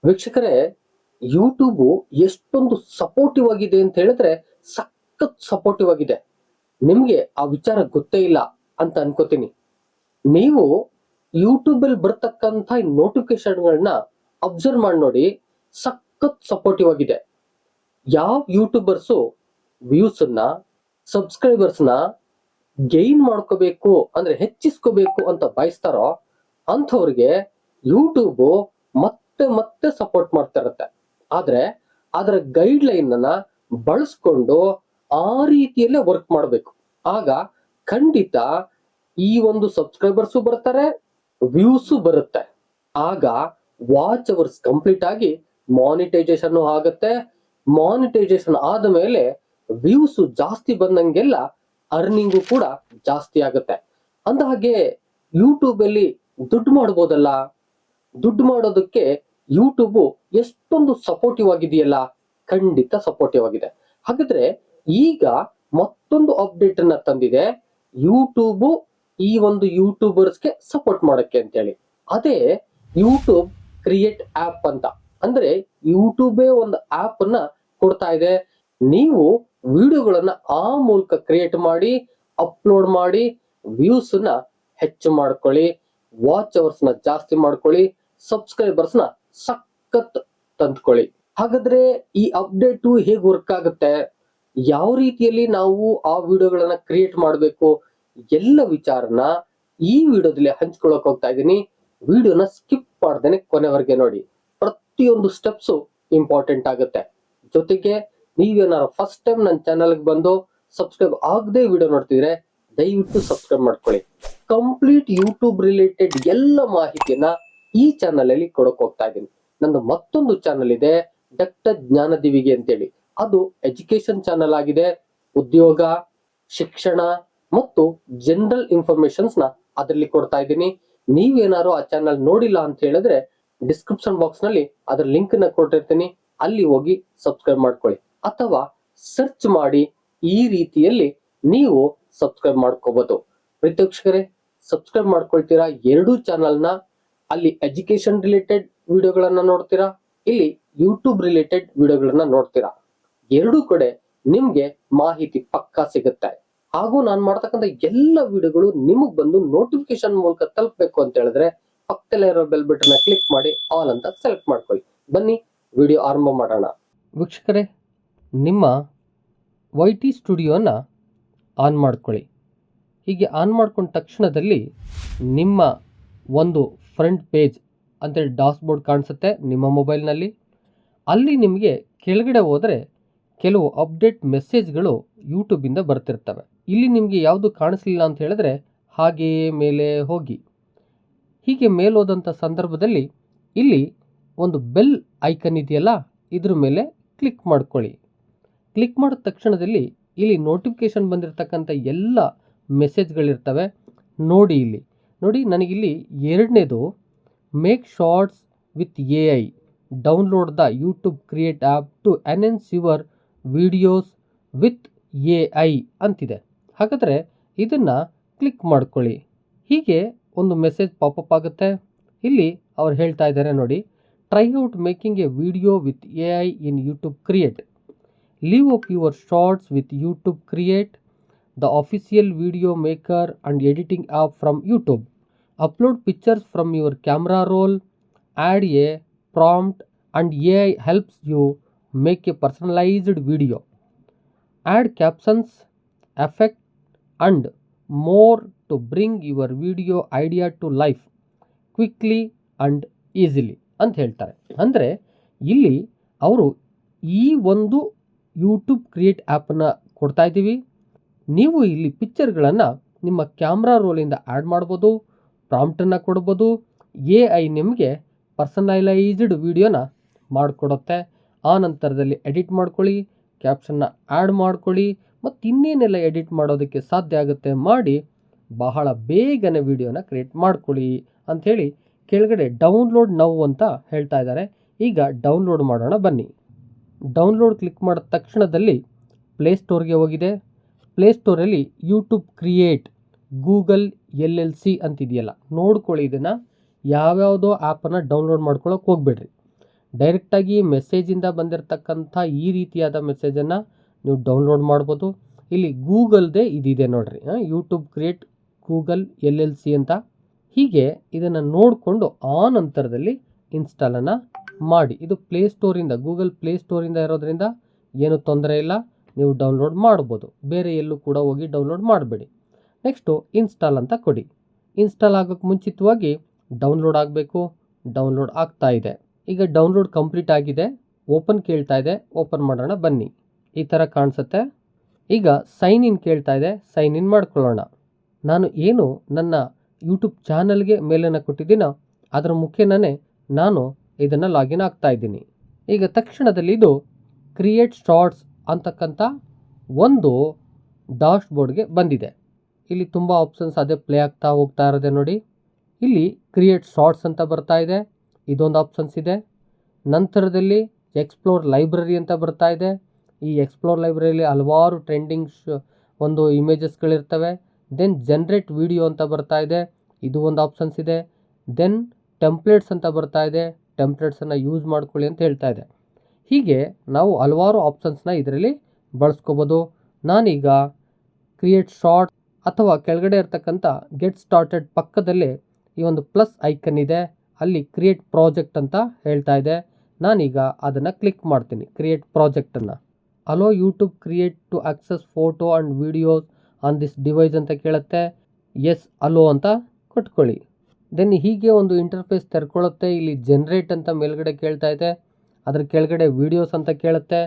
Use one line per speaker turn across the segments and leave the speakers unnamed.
ವೀಕ್ಷಕರೇ, ಯೂಟ್ಯೂಬ್ ಎಷ್ಟೊಂದು ಸಪೋರ್ಟಿವ್ ಆಗಿದೆ ಅಂತ ಹೇಳಿದ್ರೆ ಸಖತ್ ಸಪೋರ್ಟಿವ್ ಆಗಿದೆ. ನಿಮ್ಗೆ ಆ ವಿಚಾರ ಗೊತ್ತೇ ಇಲ್ಲ ಅಂತ ಅನ್ಕೋತೀನಿ. ನೀವು ಯೂಟ್ಯೂಬ್ ಅಲ್ಲಿ ಬರ್ತಕ್ಕಂಥ ನೋಟಿಫಿಕೇಶನ್ಗಳನ್ನ ಅಬ್ಸರ್ವ್ ಮಾಡಿ ನೋಡಿ, ಸಖತ್ ಸಪೋರ್ಟಿವ್ ಆಗಿದೆ. ಯಾವ ಯೂಟ್ಯೂಬರ್ಸು ವ್ಯೂಸ್ ಅನ್ನ ಸಬ್ಸ್ಕ್ರೈಬರ್ಸ್ ನ ಗೈನ್ ಮಾಡ್ಕೋಬೇಕು ಅಂದ್ರೆ ಹೆಚ್ಚಿಸ್ಕೋಬೇಕು ಅಂತ ಬಯಸ್ತಾರೋ ಅಂಥವ್ರಿಗೆ ಯೂಟ್ಯೂಬ್ ಮತ್ತೆ ಮತ್ತೆ ಸಪೋರ್ಟ್ ಮಾಡ್ತಾ ಇರುತ್ತೆ. ಆದ್ರೆ ಅದರ ಗೈಡ್ ಲೈನ್ ಅನ್ನ ಬಳಸ್ಕೊಂಡು ಆ ರೀತಿಯಲ್ಲೇ ವರ್ಕ್ ಮಾಡಬೇಕು. ಆಗ ಖಂಡಿತ ಈ ಒಂದು ಸಬ್ಸ್ಕ್ರೈಬರ್ಸು ಬರ್ತಾರೆ, ವ್ಯೂಸು ಬರುತ್ತೆ. ಆಗ ವಾಚ್ ಅವರ್ಸ್ ಕಂಪ್ಲೀಟ್ ಆಗಿ ಮಾನಿಟೈಸೇಷನ್ ಆಗುತ್ತೆ. ಮಾನಿಟೈಸೇಷನ್ ಆದ ಮೇಲೆ ವ್ಯೂಸ್ ಜಾಸ್ತಿ ಬಂದಂಗೆಲ್ಲ ಅರ್ನಿಂಗು ಕೂಡ ಜಾಸ್ತಿ ಆಗುತ್ತೆ. ಅಂದ ಹಾಗೆ ಯೂಟ್ಯೂಬ್ ಅಲ್ಲಿ ದುಡ್ಡು ಮಾಡ್ಬೋದಲ್ಲ. ದುಡ್ಡು ಮಾಡೋದಕ್ಕೆ ಯೂಟ್ಯೂಬ್ ಎಷ್ಟೊಂದು ಸಪೋರ್ಟಿವ್ ಆಗಿದೆಯಲ್ಲ. ಖಂಡಿತ ಸಪೋರ್ಟಿವ್ ಆಗಿದೆ. ಹಾಗಾದ್ರೆ ಈಗ ಮತ್ತೊಂದು ಅಪ್ಡೇಟ್ ಅನ್ನ ತಂದಿದೆ ಯೂಟ್ಯೂಬ್ ಈ ಒಂದು ಯೂಟ್ಯೂಬರ್ಸ್ಗೆ ಸಪೋರ್ಟ್ ಮಾಡಕ್ಕೆ ಅಂತೇಳಿ. ಅದೇ ಯೂಟ್ಯೂಬ್ ಕ್ರಿಯೇಟ್ ಆಪ್ ಅಂತ. ಅಂದ್ರೆ ಯೂಟ್ಯೂಬೇ ಒಂದು ಆಪ್ ಅನ್ನ ಕೊಡ್ತಾ ಇದೆ. ನೀವು ವಿಡಿಯೋಗಳನ್ನ ಆ ಮೂಲಕ ಕ್ರಿಯೇಟ್ ಮಾಡಿ ಅಪ್ಲೋಡ್ ಮಾಡಿ ವ್ಯೂಸ್ ನ ಹೆಚ್ಚು ಮಾಡ್ಕೊಳ್ಳಿ, ವಾಚ್ ಅವರ್ಸ್ ನ ಜಾಸ್ತಿ ಮಾಡ್ಕೊಳ್ಳಿ, ಸಬ್ಸ್ಕ್ರೈಬರ್ಸ್ ನ ಸಖತ್ ತಂದ್ಕೊಳ್ಳಿ. ಹಾಗಾದ್ರೆ ಈ ಅಪ್ಡೇಟ್ ಹೇಗೆ ವರ್ಕ್ ಆಗುತ್ತೆ, ಯಾವ ರೀತಿಯಲ್ಲಿ ನಾವು ಆ ವಿಡಿಯೋಗಳನ್ನ ಕ್ರಿಯೇಟ್ ಮಾಡಬೇಕು, ಎಲ್ಲ ವಿಚಾರನ ಈ ವಿಡಿಯೋದಲ್ಲಿ ಹಂಚ್ಕೊಳ್ಳೋಕೆ ಹೋಗ್ತಾ ಇದ್ದೀನಿ. ವಿಡಿಯೋನ ಸ್ಕಿಪ್ ಮಾಡ್ದೇನೆ ಕೊನೆವರೆಗೆ ನೋಡಿ. ಪ್ರತಿಯೊಂದು ಸ್ಟೆಪ್ಸು ಇಂಪಾರ್ಟೆಂಟ್ ಆಗುತ್ತೆ. ಜೊತೆಗೆ ನೀವೇನಾದ್ರು ಫಸ್ಟ್ ಟೈಮ್ ನನ್ನ ಚಾನಲ್ಗೆ ಬಂದು ಸಬ್ಸ್ಕ್ರೈಬ್ ಆಗದೆ ವಿಡಿಯೋ ನೋಡ್ತಿದ್ರೆ ದಯವಿಟ್ಟು ಸಬ್ಸ್ಕ್ರೈಬ್ ಮಾಡ್ಕೊಳ್ಳಿ. ಕಂಪ್ಲೀಟ್ ಯೂಟ್ಯೂಬ್ ರಿಲೇಟೆಡ್ ಎಲ್ಲ ಮಾಹಿತಿಯನ್ನ ಈ ಚಾನಲ್ ಅಲ್ಲಿ ಕೊಡಕ್ ಹೋಗ್ತಾ ಇದ್ದೀನಿ. ನಂದು ಮತ್ತೊಂದು ಚಾನಲ್ ಇದೆ, ಡಾಕ್ಟರ್ ಜ್ಞಾನದಿವಿಗೆ ಅಂತೇಳಿ. ಅದು ಎಜುಕೇಶನ್ ಚಾನಲ್ ಆಗಿದೆ. ಉದ್ಯೋಗ, ಶಿಕ್ಷಣ ಮತ್ತು ಜನರಲ್ ಇನ್ಫಾರ್ಮೇಶನ್ಸ್ ನ ಅದರಲ್ಲಿ ಕೊಡ್ತಾ ಇದ್ದೀನಿ. ನೀವೇನಾದ್ರು ಆ ಚಾನಲ್ ನೋಡಿಲ್ಲ ಅಂತ ಹೇಳಿದ್ರೆ ಡಿಸ್ಕ್ರಿಪ್ಷನ್ ಬಾಕ್ಸ್ ನಲ್ಲಿ ಅದರ ಲಿಂಕ್ ನ ಕೊಟ್ಟಿರ್ತೀನಿ, ಅಲ್ಲಿ ಹೋಗಿ ಸಬ್ಸ್ಕ್ರೈಬ್ ಮಾಡ್ಕೊಳ್ಳಿ. ಅಥವಾ ಸರ್ಚ್ ಮಾಡಿ ಈ ರೀತಿಯಲ್ಲಿ ನೀವು ಸಬ್ಸ್ಕ್ರೈಬ್ ಮಾಡ್ಕೋಬಹುದು. ಪ್ರೀತಿವೀಕ್ಷಕರೇ, ಸಬ್ಸ್ಕ್ರೈಬ್ ಮಾಡ್ಕೊಳ್ತೀರಾ ಎರಡೂ ಚಾನಲ್ನ. ಅಲ್ಲಿ ಎಜುಕೇಶನ್ ರಿಲೇಟೆಡ್ ವಿಡಿಯೋಗಳನ್ನ ನೋಡ್ತೀರಾ, ಇಲ್ಲಿ ಯೂಟ್ಯೂಬ್ ರಿಲೇಟೆಡ್ ವಿಡಿಯೋಗಳನ್ನ ನೋಡ್ತೀರಾ. ಎರಡೂ ಕಡೆ ನಿಮ್ಗೆ ಮಾಹಿತಿ ಪಕ್ಕಾ ಸಿಗುತ್ತೆ. ಹಾಗೂ ನಾನು ಮಾಡ್ತಕ್ಕಂಥ ಎಲ್ಲ ವಿಡಿಯೋಗಳು ನಿಮಗ್ ಬಂದು ನೋಟಿಫಿಕೇಶನ್ ಮೂಲಕ ತಲುಪಬೇಕು ಅಂತ ಹೇಳಿದ್ರೆ ಪಕ್ಕದಲ್ಲೇ ಇರೋ ಬೆಲ್ ಬಟನ್ ಕ್ಲಿಕ್ ಮಾಡಿ ಆಲ್ ಅಂತ ಸೆಲೆಕ್ಟ್ ಮಾಡ್ಕೊಳ್ಳಿ. ಬನ್ನಿ ವಿಡಿಯೋ ಆರಂಭ ಮಾಡೋಣ. ವೀಕ್ಷಕರೇ, ನಿಮ್ಮ YT ಸ್ಟುಡಿಯೋನ ಆನ್ ಮಾಡ್ಕೊಳ್ಳಿ. ಹೀಗೆ ಆನ್ ಮಾಡ್ಕೊಂಡ ತಕ್ಷಣದಲ್ಲಿ ನಿಮ್ಮ ಒಂದು ಫ್ರಂಟ್ ಪೇಜ್ ಅಂತೇಳಿ ಡ್ಯಾಶ್ಬೋರ್ಡ್ ಕಾಣಿಸುತ್ತೆ ನಿಮ್ಮ ಮೊಬೈಲ್ನಲ್ಲಿ. ಅಲ್ಲಿ ನಿಮಗೆ ಕೆಳಗಡೆ ಹೋದರೆ ಕೆಲವು ಅಪ್ಡೇಟ್ ಮೆಸೇಜ್ಗಳು ಯೂಟ್ಯೂಬಿಂದ ಬರ್ತಿರ್ತವೆ. ಇಲ್ಲಿ ನಿಮಗೆ ಯಾವುದು ಕಾಣಿಸ್ಲಿಲ್ಲ ಅಂತ ಹೇಳಿದ್ರೆ ಹಾಗೆಯೇ ಮೇಲೆ ಹೋಗಿ. ಹೀಗೆ ಮೇಲೋದಂಥ ಸಂದರ್ಭದಲ್ಲಿ ಇಲ್ಲಿ ಒಂದು ಬೆಲ್ ಐಕನ್ ಇದೆಯಲ್ಲ, ಇದ್ರ ಮೇಲೆ ಕ್ಲಿಕ್ ಮಾಡ್ಕೊಳ್ಳಿ. ಕ್ಲಿಕ್ ಮಾಡಿದ ತಕ್ಷಣದಲ್ಲಿ ಇಲ್ಲಿ ನೋಟಿಫಿಕೇಶನ್ ಬಂದಿರತಕ್ಕಂಥ ಎಲ್ಲ ಮೆಸೇಜ್ಗಳಿರ್ತವೆ. ನೋಡಿ, ಇಲ್ಲಿ ನೋಡಿ, ನನಗಿಲ್ಲಿ ಎರಡನೇದು make shorts with AI, download the YouTube create app to enhance your videos with AI ಅಂತಿದೆ. ಹಾಗಾದರೆ ಇದನ್ನು ಕ್ಲಿಕ್ ಮಾಡ್ಕೊಳ್ಳಿ. ಹೀಗೆ ಒಂದು ಮೆಸೇಜ್ ಪಾಪಪ್ ಆಗುತ್ತೆ. ಇಲ್ಲಿ ಅವ್ರು ಹೇಳ್ತಾ ಇದ್ದಾರೆ ನೋಡಿ, try out making A video with AI in YouTube create, leave up your shorts with YouTube create, the official video maker and editing app from YouTube. Upload pictures from your camera roll, add a prompt and AI helps you make a personalized video. Add captions, effect and more to bring your video idea to life quickly and easily ಅಂತ ಹೇಳ್ತಾರೆ. ಅಂದರೆ ಇಲ್ಲಿ ಅವರು ಈ ಒಂದು YouTube create ಆ್ಯಪನ್ನು ಕೊಡ್ತಾ ಇದ್ದೀವಿ. ನೀವು ಇಲ್ಲಿ ಪಿಕ್ಚರ್ಗಳನ್ನು ನಿಮ್ಮ ಕ್ಯಾಮ್ರಾ ರೋಲಿಂದ ಆ್ಯಡ್ ಮಾಡ್ಬೋದು, ಪ್ರಾಂಪ್ಟನ್ನು ಕೊಡ್ಬೋದು. AI ನಿಮಗೆ ಪರ್ಸನಲೈಸ್ಡ್ ವಿಡಿಯೋನ ಮಾಡಿಕೊಡುತ್ತೆ. ಆ ನಂತರದಲ್ಲಿ ಎಡಿಟ್ ಮಾಡ್ಕೊಳ್ಳಿ, ಕ್ಯಾಪ್ಷನ್ನ ಆ್ಯಡ್ ಮಾಡ್ಕೊಳ್ಳಿ, ಮತ್ತು ಇನ್ನೇನೆಲ್ಲ ಎಡಿಟ್ ಮಾಡೋದಕ್ಕೆ ಸಾಧ್ಯ ಆಗುತ್ತೆ ಮಾಡಿ ಬಹಳ ಬೇಗನೆ ವಿಡಿಯೋನ ಕ್ರಿಯೇಟ್ ಮಾಡ್ಕೊಳ್ಳಿ ಅಂಥೇಳಿ ಕೆಳಗಡೆ ಡೌನ್ಲೋಡ್ ನೌ ಅಂತ ಹೇಳ್ತಾ ಇದ್ದಾರೆ. ಈಗ ಡೌನ್ಲೋಡ್ ಮಾಡೋಣ ಬನ್ನಿ. ಡೌನ್ಲೋಡ್ ಕ್ಲಿಕ್ ಮಾಡಿದ ತಕ್ಷಣದಲ್ಲಿ ಪ್ಲೇಸ್ಟೋರ್ಗೆ ಹೋಗಿದೆ. ಪ್ಲೇಸ್ಟೋರಲ್ಲಿ ಯೂಟ್ಯೂಬ್ ಕ್ರಿಯೇಟ್ ಗೂಗಲ್ LLC ಅಂತಿದೆಯಲ್ಲ, ನೋಡ್ಕೊಳ್ಳಿ. ಇದನ್ನು ಯಾವ್ಯಾವುದೋ ಆ್ಯಪನ್ನು ಡೌನ್ಲೋಡ್ ಮಾಡ್ಕೊಳ್ಳೋಕೆ ಹೋಗ್ಬೇಡ್ರಿ. ಡೈರೆಕ್ಟಾಗಿ ಮೆಸೇಜಿಂದ ಬಂದಿರತಕ್ಕಂಥ ಈ ರೀತಿಯಾದ ಮೆಸೇಜನ್ನು ನೀವು ಡೌನ್ಲೋಡ್ ಮಾಡ್ಬೋದು. ಇಲ್ಲಿ ಗೂಗಲ್ದೇ ಇದಿದೆ ನೋಡ್ರಿ, ಯೂಟ್ಯೂಬ್ ಕ್ರಿಯೇಟ್ ಗೂಗಲ್ LLC ಅಂತ. ಹೀಗೆ ಇದನ್ನು ನೋಡಿಕೊಂಡು ಆ ನಂತರದಲ್ಲಿ ಇನ್ಸ್ಟಾಲನ್ನು ಮಾಡಿ. ಇದು ಪ್ಲೇಸ್ಟೋರಿಂದ, ಗೂಗಲ್ ಪ್ಲೇಸ್ಟೋರಿಂದ ಇರೋದ್ರಿಂದ ಏನು ತೊಂದರೆ ಇಲ್ಲ, ನೀವು ಡೌನ್ಲೋಡ್ ಮಾಡ್ಬೋದು. ಬೇರೆ ಎಲ್ಲೂ ಕೂಡ ಹೋಗಿ ಡೌನ್ಲೋಡ್ ಮಾಡಬೇಡಿ. ನೆಕ್ಸ್ಟು ಇನ್ಸ್ಟಾಲ್ ಅಂತ ಕೊಡಿ. ಇನ್ಸ್ಟಾಲ್ ಆಗೋಕ್ಕೆ ಮುಂಚಿತವಾಗಿ ಡೌನ್ಲೋಡ್ ಆಗಬೇಕು. ಡೌನ್ಲೋಡ್ ಆಗ್ತಾ ಇದೆ. ಈಗ ಡೌನ್ಲೋಡ್ ಕಂಪ್ಲೀಟ್ ಆಗಿದೆ. ಓಪನ್ ಕೇಳ್ತಾ ಇದೆ, ಓಪನ್ ಮಾಡೋಣ ಬನ್ನಿ. ಈ ಥರ ಕಾಣಿಸುತ್ತೆ. ಈಗ ಸೈನ್ ಇನ್ ಕೇಳ್ತಾ ಇದೆ, ಸೈನ್ ಇನ್ ಮಾಡ್ಕೊಳ್ಳೋಣ. ನಾನು ಏನು ನನ್ನ ಯೂಟ್ಯೂಬ್ ಚಾನಲ್ಗೆ ಮೇಲನ್ನು ಕೊಟ್ಟಿದ್ದೀನೋ ಅದರ ಮುಖೇನನೇ ನಾನು ಇದನ್ನು ಲಾಗಿನ್ ಆಗ್ತಾ ಇದ್ದೀನಿ. ಈಗ ತಕ್ಷಣದಲ್ಲಿ ಇದು ಕ್ರಿಯೇಟ್ ಶಾರ್ಟ್ಸ್ ಅಂತಕ್ಕಂಥ ಒಂದು ಡ್ಯಾಶ್ ಬೋರ್ಡ್ಗೆ ಬಂದಿದೆ. ಇಲ್ಲಿ ತುಂಬ ಆಪ್ಷನ್ಸ್ ಅದೇ ಪ್ಲೇ ಆಗ್ತಾ ಹೋಗ್ತಾ ಇರೋದೆ ನೋಡಿ. ಇಲ್ಲಿ ಕ್ರಿಯೇಟ್ ಶಾರ್ಟ್ಸ್ ಅಂತ ಬರ್ತಾ ಇದೆ, ಇದೊಂದು ಆಪ್ಷನ್ಸ್ ಇದೆ. ನಂತರದಲ್ಲಿ ಎಕ್ಸ್ಪ್ಲೋರ್ ಲೈಬ್ರರಿ ಅಂತ ಬರ್ತಾ ಇದೆ. ಈ ಎಕ್ಸ್ಪ್ಲೋರ್ ಲೈಬ್ರರಿಯಲ್ಲಿ ಹಲವಾರು ಟ್ರೆಂಡಿಂಗ್ ಒಂದು ಇಮೇಜಸ್ಗಳಿರ್ತವೆ. ದೆನ್ ಜನ್ರೇಟ್ ವಿಡಿಯೋ ಅಂತ ಬರ್ತಾ ಇದೆ, ಇದು ಒಂದು ಆಪ್ಷನ್ಸ್ ಇದೆ. ದೆನ್ ಟೆಂಪ್ಲೇಟ್ಸ್ ಅಂತ ಬರ್ತಾ ಇದೆ, ಟೆಂಪ್ಲೇಟ್ಸನ್ನು ಯೂಸ್ ಮಾಡ್ಕೊಳ್ಳಿ ಅಂತ ಹೇಳ್ತಾ ಇದೆ. ಹೀಗೆ ನಾವು ಹಲವಾರು ಆಪ್ಷನ್ಸ್ನ ಇದರಲ್ಲಿ ಬಳಸ್ಕೋಬೋದು. ನಾನೀಗ ಕ್ರಿಯೇಟ್ ಶಾರ್ಟ್ ಅಥವಾ ಕೆಳಗಡೆ ಇರ್ತಕ್ಕಂಥ ಗೆಟ್ ಸ್ಟಾರ್ಟೆಡ್ ಪಕ್ಕದಲ್ಲಿ ಈ ಒಂದು ಪ್ಲಸ್ ಐಕನ್ ಇದೆ, ಅಲ್ಲಿ ಕ್ರಿಯೇಟ್ ಪ್ರಾಜೆಕ್ಟ್ ಅಂತ ಹೇಳ್ತಾ ಇದೆ. ನಾನೀಗ ಅದನ್ನು ಕ್ಲಿಕ್ ಮಾಡ್ತೀನಿ, ಕ್ರಿಯೇಟ್ ಪ್ರಾಜೆಕ್ಟನ್ನು. Allow YouTube create to access photo and videos on this device ಅಂತ ಕೇಳುತ್ತೆ. ಎಸ್ ಅಲೋ ಅಂತ ಕೊಟ್ಕೊಳ್ಳಿ. ದೆನ್ ಹೀಗೆ ಒಂದು ಇಂಟರ್ಫೇಸ್ ತೆರ್ಕೊಳ್ಳುತ್ತೆ. ಇಲ್ಲಿ ಜನ್ರೇಟ್ ಅಂತ ಮೇಲ್ಗಡೆ ಕೇಳ್ತಾ ಇದೆ, ಅದ್ರ ಕೆಳಗಡೆ ವೀಡಿಯೋಸ್ ಅಂತ ಕೇಳುತ್ತೆ.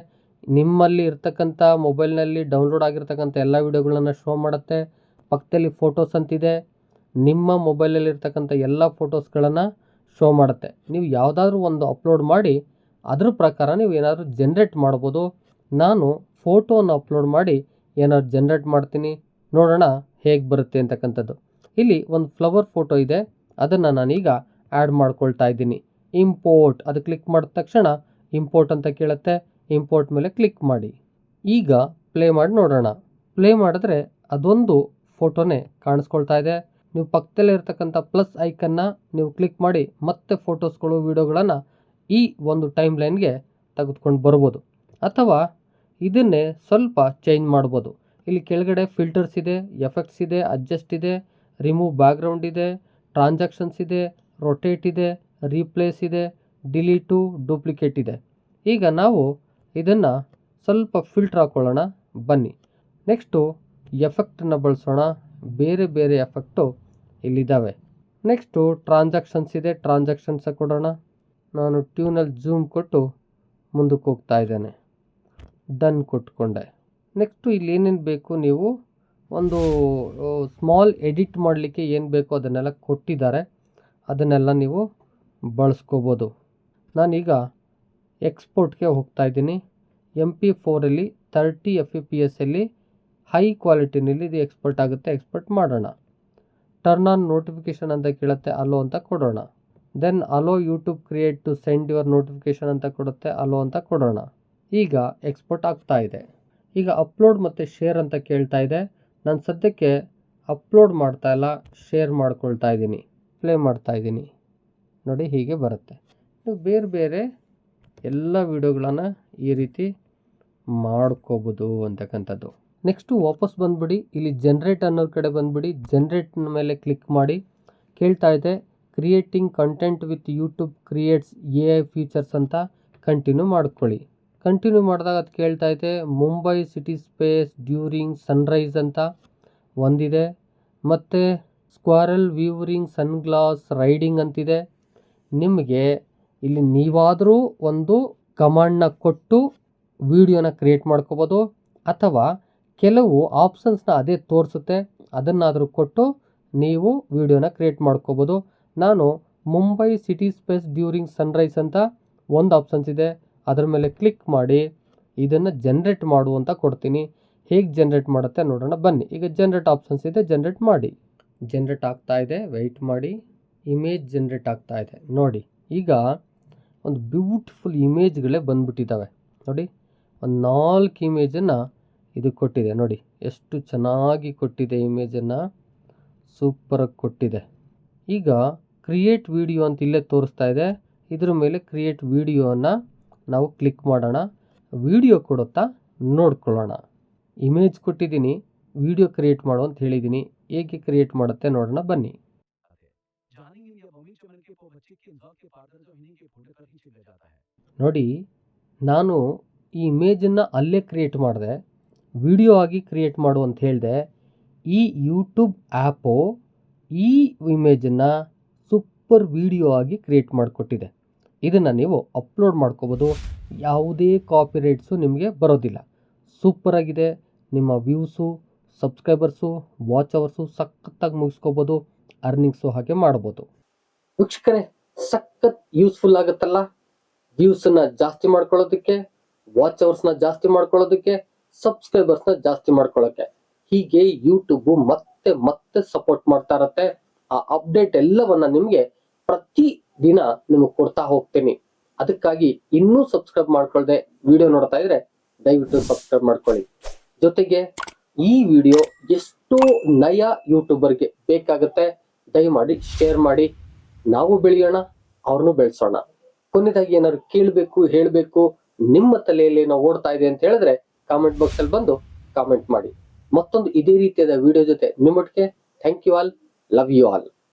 ನಿಮ್ಮಲ್ಲಿ ಇರ್ತಕ್ಕಂಥ ಮೊಬೈಲ್ನಲ್ಲಿ ಡೌನ್ಲೋಡ್ ಆಗಿರ್ತಕ್ಕಂಥ ಎಲ್ಲ ವೀಡಿಯೋಗಳನ್ನು ಶೋ ಮಾಡುತ್ತೆ. ಪಕ್ಕದಲ್ಲಿ ಫೋಟೋಸ್ ಅಂತಿದೆ, ನಿಮ್ಮ ಮೊಬೈಲಲ್ಲಿ ಇರ್ತಕ್ಕಂಥ ಎಲ್ಲ ಫೋಟೋಸ್ಗಳನ್ನು ಶೋ ಮಾಡುತ್ತೆ. ನೀವು ಯಾವುದಾದ್ರೂ ಒಂದು ಅಪ್ಲೋಡ್ ಮಾಡಿ ಅದ್ರ ಪ್ರಕಾರ ನೀವು ಏನಾದರೂ ಜನ್ರೇಟ್ ಮಾಡ್ಬೋದು. ನಾನು ಫೋಟೋನ ಅಪ್ಲೋಡ್ ಮಾಡಿ ಏನಾದ್ರು ಜನ್ರೇಟ್ ಮಾಡ್ತೀನಿ, ನೋಡೋಣ ಹೇಗೆ ಬರುತ್ತೆ ಅಂತಕ್ಕಂಥದ್ದು. ಇಲ್ಲಿ ಒಂದು ಫ್ಲವರ್ ಫೋಟೋ ಇದೆ, ಅದನ್ನು ನಾನೀಗ ಆ್ಯಡ್ ಮಾಡ್ಕೊಳ್ತಾ ಇದ್ದೀನಿ. ಇಂಪೋರ್ಟ್ ಅದು ಕ್ಲಿಕ್ ಮಾಡಿದ ತಕ್ಷಣ ಇಂಪೋರ್ಟ್ ಅಂತ ಕೇಳುತ್ತೆ. ಇಂಪೋರ್ಟ್ ಮೇಲೆ ಕ್ಲಿಕ್ ಮಾಡಿ. ಈಗ ಪ್ಲೇ ಮಾಡಿ ನೋಡೋಣ. ಪ್ಲೇ ಮಾಡಿದ್ರೆ ಅದೊಂದು ಫೋಟೋನೇ ಕಾಣಿಸ್ಕೊಳ್ತಾ ಇದೆ. ನೀವು ಪಕ್ಕದಲ್ಲೇ ಇರ್ತಕ್ಕಂಥ ಪ್ಲಸ್ ಐಕನ್ನ ನೀವು ಕ್ಲಿಕ್ ಮಾಡಿ ಮತ್ತೆ ಫೋಟೋಸ್ಗಳು ವೀಡಿಯೋಗಳನ್ನು ಈ ಒಂದು ಟೈಮ್ ಲೈನ್ಗೆ ತೆಗೆದುಕೊಂಡು ಬರ್ಬೋದು, ಅಥವಾ ಇದನ್ನೇ ಸ್ವಲ್ಪ ಚೇಂಜ್ ಮಾಡ್ಬೋದು. ಇಲ್ಲಿ ಕೆಳಗಡೆ ಫಿಲ್ಟರ್ಸ್ ಇದೆ, ಎಫೆಕ್ಟ್ಸ್ ಇದೆ, ಅಡ್ಜಸ್ಟ್ ಇದೆ, ರಿಮೂವ್ ಬ್ಯಾಕ್ಗ್ರೌಂಡ್ ಇದೆ, ಟ್ರಾನ್ಸಾಕ್ಷನ್ಸ್ ಇದೆ, ರೊಟೇಟ್ ಇದೆ, ರೀಪ್ಲೇಸ್ ಇದೆ, ಡಿಲೀಟು, ಡೂಪ್ಲಿಕೇಟ್ ಇದೆ. ಈಗ ನಾವು ಇದನ್ನು ಸ್ವಲ್ಪ ಫಿಲ್ಟರ್ ಹಾಕ್ಕೊಳ್ಳೋಣ ಬನ್ನಿ. ನೆಕ್ಸ್ಟು ಎಫೆಕ್ಟನ್ನು ಬಳಸೋಣ. ಬೇರೆ ಬೇರೆ ಎಫೆಕ್ಟು ಇಲ್ಲಿದ್ದಾವೆ. ನೆಕ್ಸ್ಟು ಟ್ರಾನ್ಸಾಕ್ಷನ್ಸ್ ಇದೆ, ಟ್ರಾನ್ಸಾಕ್ಷನ್ಸ ಕೊಡೋಣ. ನಾನು ಟ್ಯೂನಲ್ಲಿ ಝೂಮ್ ಕೊಟ್ಟು ಮುಂದಕ್ಕೆ ಹೋಗ್ತಾ ಇದ್ದೇನೆ. ಡನ್ ಕೊಟ್ಕೊಂಡೆ. ನೆಕ್ಸ್ಟು ಇಲ್ಲಿ ಏನೇನು ಬೇಕು, ನೀವು ಒಂದು ಸ್ಮಾಲ್ ಎಡಿಟ್ ಮಾಡಲಿಕ್ಕೆ ಏನು ಬೇಕೋ ಅದನ್ನೆಲ್ಲ ಕೊಟ್ಟಿದ್ದಾರೆ, ಅದನ್ನೆಲ್ಲ ನೀವು ಬಳಸ್ಕೋಬೋದು. ನಾನೀಗ ಎಕ್ಸ್ಪೋರ್ಟ್ಗೆ ಹೋಗ್ತಾ ಇದ್ದೀನಿ. MP4 30 FPS ಹೈ ಕ್ವಾಲಿಟಿನಲ್ಲಿ ಇದು ಎಕ್ಸ್ಪೋರ್ಟ್ ಆಗುತ್ತೆ. ಎಕ್ಸ್ಪೋರ್ಟ್ ಮಾಡೋಣ. ಟರ್ನ್ ಆನ್ ನೋಟಿಫಿಕೇಷನ್ ಅಂತ ಕೇಳುತ್ತೆ, ಅಲೋ ಅಂತ ಕೊಡೋಣ. Then allow YouTube create to send your notification ಅಂತ ಕೊಡುತ್ತೆ, ಅಲೋ ಅಂತ ಕೊಡೋಣ. ಈಗ ಎಕ್ಸ್ಪೋರ್ಟ್ ಆಗ್ತಾ ಇದೆ. ಈಗ ಅಪ್ಲೋಡ್ ಮತ್ತು ಶೇರ್ ಅಂತ ಕೇಳ್ತಾ ಇದೆ. ನಾನು ಸದ್ಯಕ್ಕೆ ಅಪ್ಲೋಡ್ ಮಾಡ್ತಾ ಇಲ್ಲ, ಶೇರ್ ಮಾಡ್ಕೊಳ್ತಾ ಇದ್ದೀನಿ. ಪ್ಲೇ ಮಾಡ್ತಾ ಇದ್ದೀನಿ ನೋಡಿ, ಹೀಗೆ ಬರುತ್ತೆ. ನೀವು ಬೇರೆ ಬೇರೆ ಎಲ್ಲ ವೀಡಿಯೋಗಳನ್ನು ಈ ರೀತಿ ಮಾಡ್ಕೋಬೋದು ಅಂತಕ್ಕಂಥದ್ದು. ನೆಕ್ಸ್ಟು ವಾಪಸ್ ಬಂದುಬಿಡಿ, ಇಲ್ಲಿ ಜನ್ರೇಟ್ ಅನ್ನೋ ಕಡೆ ಬಂದುಬಿಡಿ. ಜನ್ರೇಟ್ ಮೇಲೆ ಕ್ಲಿಕ್ ಮಾಡಿ. ಕೇಳ್ತಾ ಇದೆ creating content with YouTube creates AI features ಅಂತ ಕಂಟಿನ್ಯೂ ಮಾಡ್ಕೊಳ್ಳಿ. ಕಂಟಿನ್ಯೂ ಮಾಡಿದಾಗ ಅದು ಕೇಳ್ತಾ ಇದೆ Mumbai city space during Sunrise ಅಂತ ಒಂದಿದೆ, ಮತ್ತು ಸ್ಕ್ವಾರಲ್ ವ್ಯೂರಿಂಗ್ ಸನ್ಗ್ಲಾಸ್ ರೈಡಿಂಗ್ ಅಂತಿದೆ. ನಿಮಗೆ ಇಲ್ಲಿ ನೀವಾದರೂ ಒಂದು ಕಮಾಂಡ್ನ ಕೊಟ್ಟು ವಿಡಿಯೋನ ಕ್ರಿಯೇಟ್ ಮಾಡ್ಕೋಬೋದು, ಅಥವಾ ಕೆಲವು ಆಪ್ಷನ್ಸ್ನ ಅದೇ ತೋರಿಸುತ್ತೆ, ಅದನ್ನಾದರೂ ಕೊಟ್ಟು ನೀವು ವಿಡಿಯೋನ ಕ್ರಿಯೇಟ್ ಮಾಡ್ಕೋಬೋದು. ನಾನು Mumbai city space during Sunrise ಅಂತ ಒಂದು ಆಪ್ಷನ್ಸ್ ಇದೆ, ಅದರ ಮೇಲೆ ಕ್ಲಿಕ್ ಮಾಡಿ ಇದನ್ನು ಜನ್ರೇಟ್ ಮಾಡು ಅಂತ ಕೊಡ್ತೀನಿ. ಹೇಗೆ ಜನ್ರೇಟ್ ಮಾಡುತ್ತೆ ನೋಡೋಣ ಬನ್ನಿ. ಈಗ ಜನ್ರೇಟ್ ಆಪ್ಷನ್ಸ್ ಇದೆ, ಜನ್ರೇಟ್ ಮಾಡಿ. ಜನ್ರೇಟ್ ಆಗ್ತಾ ಇದೆ, ವೆಯ್ಟ್ ಮಾಡಿ. ಇಮೇಜ್ ಜನ್ರೇಟ್ ಆಗ್ತಾ ಇದೆ ನೋಡಿ. ಈಗ ಒಂದು ಬ್ಯೂಟಿಫುಲ್ ಇಮೇಜ್ಗಳೇ ಬಂದ್ಬಿಟ್ಟಿದ್ದಾವೆ ನೋಡಿ. ಒಂದು 4 ಇಮೇಜನ್ನು ಇದು ಕೊಟ್ಟಿದೆ ನೋಡಿ, ಎಷ್ಟು ಚೆನ್ನಾಗಿ ಕೊಟ್ಟಿದೆ ಇಮೇಜನ್ನು, ಸೂಪರಾಗಿ ಕೊಟ್ಟಿದೆ. ಈಗ ಕ್ರಿಯೇಟ್ ವಿಡಿಯೋ ಅಂತ ಇಲ್ಲೇ ತೋರಿಸ್ತಾ ಇದೆ, ಇದ್ರ ಮೇಲೆ ಕ್ರಿಯೇಟ್ ವಿಡಿಯೋನ ನಾವು ಕ್ಲಿಕ್ ಮಾಡೋಣ. ವಿಡಿಯೋ ಕೊಡುತ್ತಾ ನೋಡ್ಕೊಳ್ಳೋಣ. ಇಮೇಜ್ ಕೊಟ್ಟಿದ್ದೀನಿ, ವಿಡಿಯೋ ಕ್ರಿಯೇಟ್ ಮಾಡು ಅಂತ ಹೇಳಿದ್ದೀನಿ. ಹೇಗೆ ಕ್ರಿಯೇಟ್ ಮಾಡುತ್ತೆ ನೋಡೋಣ ಬನ್ನಿ. ನೋಡಿ, ನಾನು ಈ ಇಮೇಜನ್ನು ಅಲ್ಲೇ ಕ್ರಿಯೇಟ್ ಮಾಡಿದೆ, ವಿಡಿಯೋ ಆಗಿ ಕ್ರಿಯೇಟ್ ಮಾಡು ಅಂತ ಹೇಳಿದೆ. ಈ ಯೂಟ್ಯೂಬ್ ಆ್ಯಪು ಈ ಇಮೇಜನ್ನು ಸೂಪರ್ ವಿಡಿಯೋ ಆಗಿ ಕ್ರಿಯೇಟ್ ಮಾಡಿಕೊಟ್ಟಿದೆ. ಇದನ್ನು ನೀವು ಅಪ್ಲೋಡ್ ಮಾಡ್ಕೋಬೋದು. ಯಾವುದೇ ಕಾಪಿರೈಟ್ಸು ನಿಮಗೆ ಬರೋದಿಲ್ಲ. ಸೂಪರಾಗಿದೆ. ನಿಮ್ಮ ವ್ಯೂಸು, ಸಬ್ಸ್ಕ್ರೈಬರ್ಸು, ವಾಚ್ ಅವರ್ಸು ಸಖತ್ತಾಗಿ ಮುಗಿಸ್ಕೋಬೋದು. ಅರ್ನಿಂಗ್ಸು ಹಾಗೆ ಮಾಡ್ಬೋದು. ವೀಕ್ಷಕರೇ, ಸಖತ್ ಯೂಸ್ಫುಲ್ ಆಗುತ್ತಲ್ಲ. ವ್ಯೂಸನ್ನ ಜಾಸ್ತಿ ಮಾಡ್ಕೊಳ್ಳೋದಕ್ಕೆ, ವಾಚ್ ಅವರ್ಸ್ನ ಜಾಸ್ತಿ ಮಾಡ್ಕೊಳ್ಳೋದಕ್ಕೆ, ಸಬ್ಸ್ಕ್ರೈಬರ್ಸ್ನ ಜಾಸ್ತಿ ಮಾಡ್ಕೊಳ್ಳೋಕ್ಕೆ. ಹೀಗೆ ಯೂಟ್ಯೂಬ್ ಮತ್ತೆ ಮತ್ತೆ ಸಪೋರ್ಟ್ ಮಾಡ್ತಾ ಇರತ್ತೆ. ಆ ಅಪ್ಡೇಟ್ ಎಲ್ಲವನ್ನ ನಿಮಗೆ ಪ್ರತಿ ದಿನ ನಿಮಗೆ ಕೊಡ್ತಾ ಹೋಗ್ತೀನಿ. ಅದಕ್ಕಾಗಿ ಇನ್ನೂ ಸಬ್ಸ್ಕ್ರೈಬ್ ಮಾಡ್ಕೊಳ್ದೆ ವಿಡಿಯೋ ನೋಡ್ತಾ ಇದ್ರೆ ದಯವಿಟ್ಟು ಸಬ್ಸ್ಕ್ರೈಬ್ ಮಾಡ್ಕೊಳ್ಳಿ. ಜೊತೆಗೆ ಈ ವಿಡಿಯೋ ಎಷ್ಟೋ ನಯ ಯೂಟ್ಯೂಬರ್ಗೆ ಬೇಕಾಗುತ್ತೆ. ದಯಮಾಡಿ ಶೇರ್ ಮಾಡಿ. ನಾವು ಬೆಳೆಯೋಣ, ಅವ್ರನ್ನೂ ಬೆಳೆಸೋಣ. ಕೊನೆಯದಾಗಿ ಏನಾದ್ರು ಕೇಳಬೇಕು, ಹೇಳಬೇಕು, ನಿಮ್ಮ ತಲೆಯಲ್ಲಿ ಏನೋ ಓಡ್ತಾ ಇದೆ ಅಂತ ಹೇಳಿದ್ರೆ ಕಾಮೆಂಟ್ ಬಾಕ್ಸ್ ಅಲ್ಲಿ ಬಂದು ಕಾಮೆಂಟ್ ಮಾಡಿ. ಮತ್ತೊಂದು ಇದೇ ರೀತಿಯಾದ ವಿಡಿಯೋ ಜೊತೆ ನಿಮ್ಮೊಟ್ಟಿಗೆ. Thank you all, love you all.